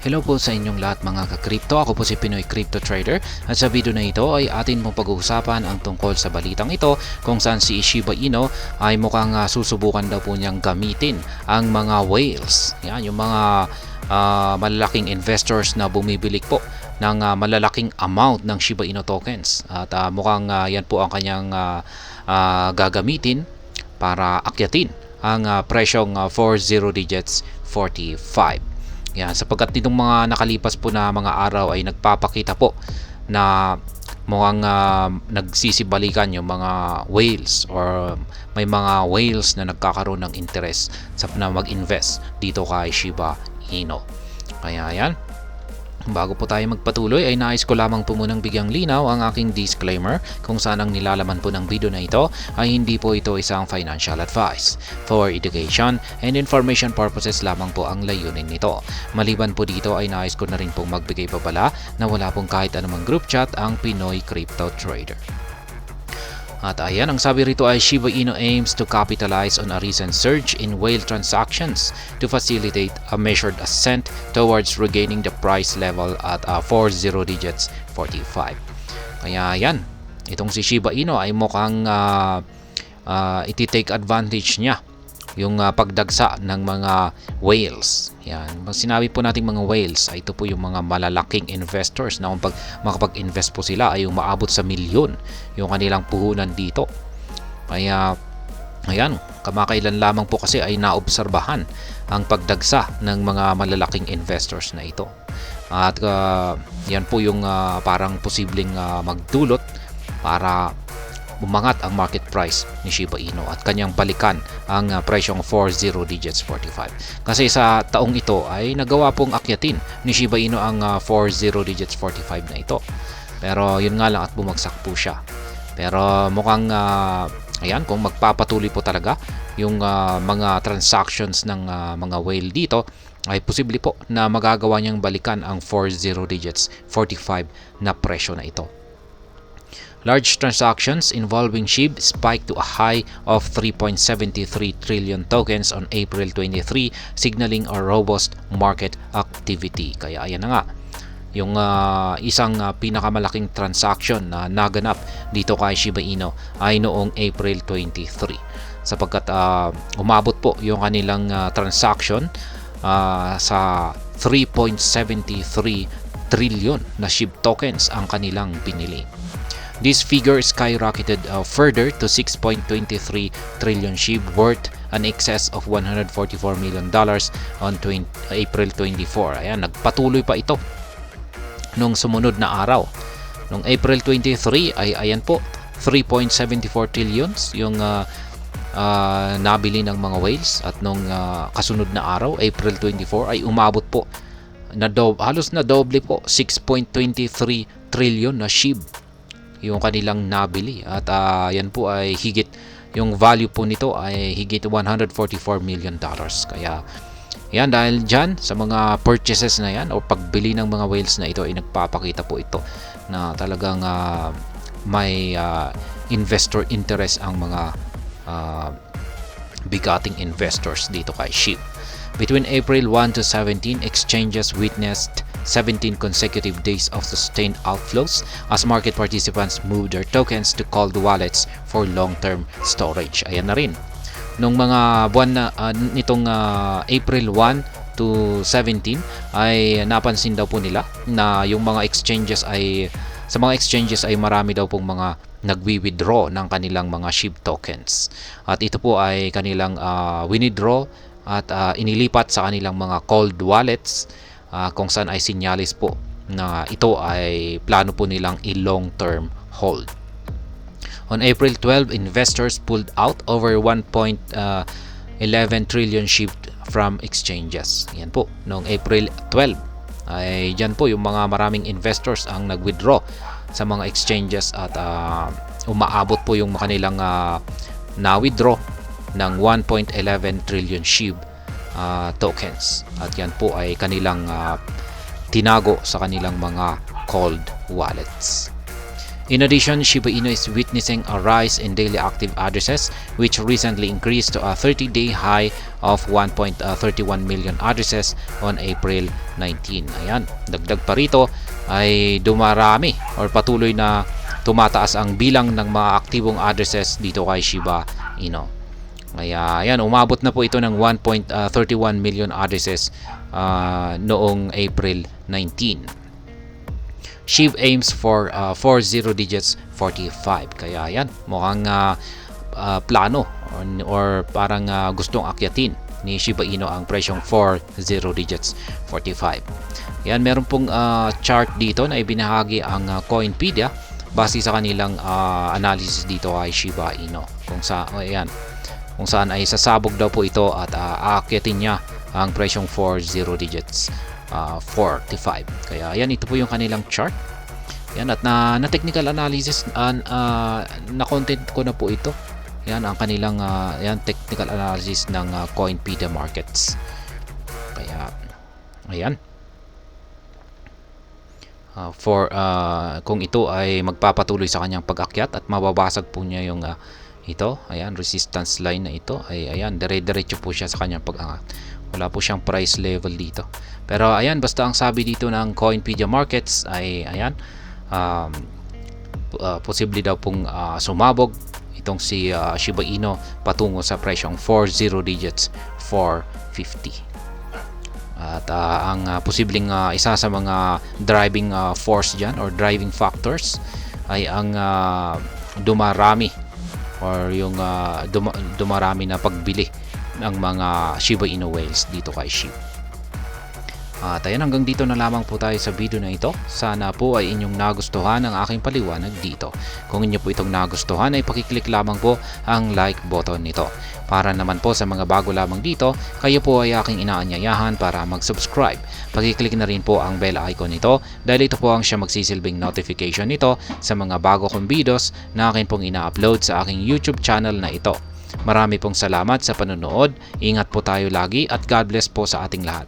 Hello po sa inyong lahat mga ka-crypto. Ako po si Pinoy Crypto Trader at sa video na ito ay atin pong pag-uusapan ang tungkol sa balitang ito kung saan si Shiba Inu ay mukhang susubukan daw po niyang gamitin ang mga whales. Yan, yung mga malalaking investors na bumibili po ng malalaking amount ng Shiba Inu tokens. At mukhang yan po ang kanyang gagamitin para akyatin ang presyong 40 digits 45. Yan, sapagkat nitong mga nakalipas po na mga araw ay nagpapakita po na mukhang nagsisibalikan yung mga whales or may mga whales na nagkakaroon ng interest sa na mag-invest dito kay Shiba Inu. Kaya yan, bago po tayo magpatuloy ay nais ko lamang po munang bigyang linaw ang aking disclaimer kung saan ang nilalaman po ng video na ito ay hindi po ito isang financial advice. For education and information purposes lamang po ang layunin nito. Maliban po dito ay nais ko na rin pong magbigay pabala na wala pong kahit anumang group chat ang Pinoy Crypto Trader. At ayan, ang sabi rito ay Shiba Inu aims to capitalize on a recent surge in whale transactions to facilitate a measured ascent towards regaining the price level at 40 digits 45. Kaya yan, itong si Shiba Inu ay mukhang iti-take advantage niya yung pagdagsa ng mga whales. Yan. Pag sinabi po natin mga whales, ay ito po yung mga malalaking investors na kung makapag-invest po sila ay yung maabot sa milyon yung kanilang puhunan dito. Kaya ayan, kamakailan lamang po kasi ay naobserbahan ang pagdagsa ng mga malalaking investors na ito. At yan po yung parang posibleng magdulot para umangat ang market price ni Shiba Inu at kanyang balikan ang presyong 40 digits 45. Kasi sa taong ito ay nagawa pong akyatin ni Shiba Inu ang 40 digits 45 na ito. Pero yun nga lang at bumagsak po siya. Pero mukhang ayan, kung magpapatuloy po talaga yung mga transactions ng mga whale dito, ay posible po na magagawa niyang balikan ang 40 digits 45 na presyo na ito. Large transactions involving SHIB spiked to a high of 3.73 trillion tokens on April 23, signaling a robust market activity. Kaya ayan na nga, yung isang pinakamalaking transaction na naganap dito kay Shiba Inu ay noong April 23. Sapagkat umabot po yung kanilang transaction sa 3.73 trillion na SHIB tokens ang kanilang binili. This figure skyrocketed further to 6.23 trillion SHIB, worth an excess of $144 million on April 24. Ayan, nagpatuloy pa ito nung sumunod na araw. Nung April 23 ay ayan po, 3.74 trillions yung nabili ng mga whales, at nung kasunod na araw, April 24, ay umabot po na halos na doble po, 6.23 trillion na SHIB yung kanilang nabili. At yan po ay higit, yung value po nito ay higit $144 million. Kaya yan, dahil dyan sa mga purchases na yan o pagbili ng mga whales na ito ay nagpapakita po ito na talagang may investor interest ang mga bigating investors dito kay SHIB. Between April 1 to 17, exchanges witnessed 17 consecutive days of sustained outflows as market participants moved their tokens to cold wallets for long-term storage. Ayan na rin. Nung mga buwan na nitong April 1 to 17 ay napansin daw po nila na yung mga exchanges ay sa mga exchanges ay marami daw pong mga nagwi-withdraw ng kanilang mga SHIB tokens. At ito po ay kanilang winidraw at inilipat sa kanilang mga cold wallets, kung saan ay sinyalis po na ito ay plano po nilang i-long-term hold. On April 12, investors pulled out over 1.11 trillion SHIB from exchanges. Yan po, noong April 12 ay dyan po yung mga maraming investors ang nag-withdraw sa mga exchanges at umaabot po yung kanilang na-withdraw ng 1.11 trillion SHIB tokens. At yan po ay kanilang tinago sa kanilang mga cold wallets. In addition, Shiba Inu is witnessing a rise in daily active addresses, which recently increased to a 30-day high of 1.31 million addresses on April 19. Ayan, dagdag pa rito ay dumarami or patuloy na tumataas ang bilang ng mga aktibong addresses dito kay Shiba Inu. Kaya ayan, umabot na po ito ng 1.31 million addresses noong April 19. SHIB aims for 40 digits 45. Kaya yan, mukhang plano or parang gustong akyatin ni Shiba Inu ang presyong 40 digits 45. Yan, meron pong chart dito na ibinahagi ang Coinpedia base sa kanilang analysis dito ay Shiba Inu. Kung saan ay sasabog daw po ito at aakyatin niya ang presyong 40 digits 45. Kaya yan, ito po yung kanilang chart. Yan, at na technical analysis na content ko na po ito. Yan ang kanilang yan technical analysis ng Coinpedia Markets. Kaya ayan. Kung ito ay magpapatuloy sa kanyang pag-akyat at mababasag po niya yung ito, ayan, resistance line na ito, ay ayan, dire-diretso po siya sa kanyang pag-angat. Wala po siyang price level dito. Pero ayan, basta ang sabi dito ng Coinpedia Markets ay ayan, posible daw pong sumabog itong si Shiba Inu patungo sa presyong 40 digits 450. At ang posibleng isa sa mga driving force dyan or driving factors ay ang dumarami or yung dumarami na pagbili ng mga Shiba Inu whales dito kay SHIB. At ayan, hanggang dito na lamang po tayo sa video na ito. Sana po ay inyong nagustuhan ang aking paliwanag dito. Kung inyo po itong nagustuhan ay pakiclick lamang po ang like button nito. Para naman po sa mga bago lamang dito, kayo po ay aking inaanyayahan para mag-subscribe. Pakiclick na rin po ang bell icon nito dahil ito po ang siya magsisilbing notification nito sa mga bago kong videos na akin pong ina-upload sa aking YouTube channel na ito. Marami pong salamat sa panonood. Ingat po tayo lagi at God bless po sa ating lahat.